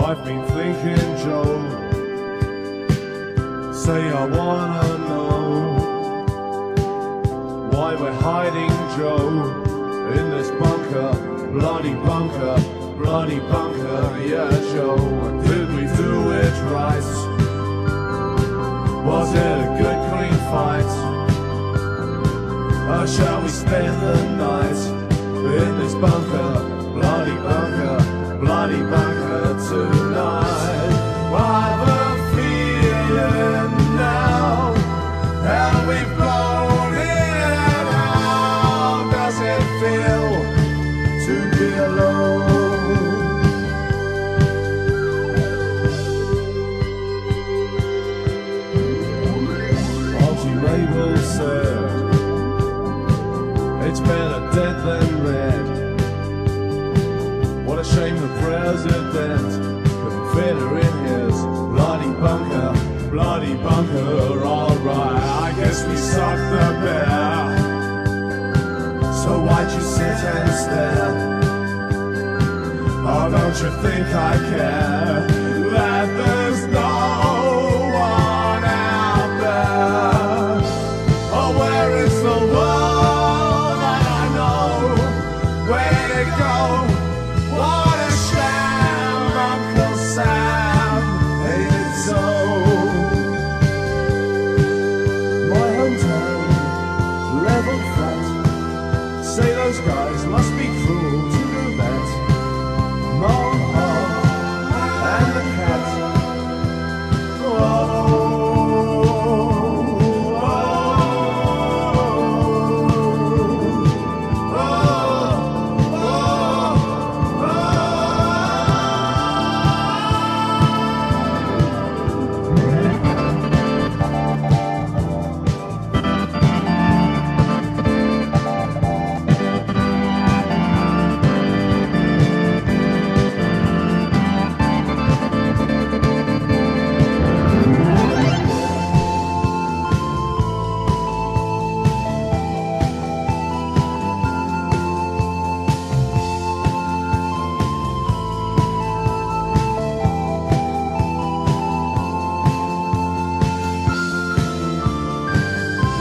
I've been thinking, Joe, say I wanna know why we're hiding, Joe, in this bunker, bloody bunker, yeah, Joe. Did we do it right? Was it a good, clean fight? Or shall we spend the night in this bunker, bloody bunker tonight? I've a feeling now how we've blown it out. Does it feel to be alone? Auntie Mabel said it's better dead than red. What a shame the president couldn't fit her in his bloody bunker, alright. I guess we sucked the bear. So why'd you sit and stare? Oh, don't you think I care that there's no one out there? Oh, where is the world that I know? Where'd it go? What a sham, Uncle Sam hated so. My hometown, level flat. Say those guys must be cruel to do that. Mom and the cat.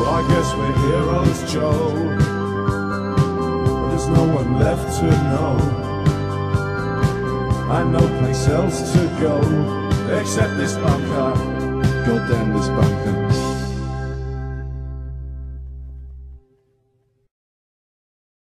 I guess we're heroes, Joe, but there's no one left to know, and no place else to go except this bunker. God damn this bunker.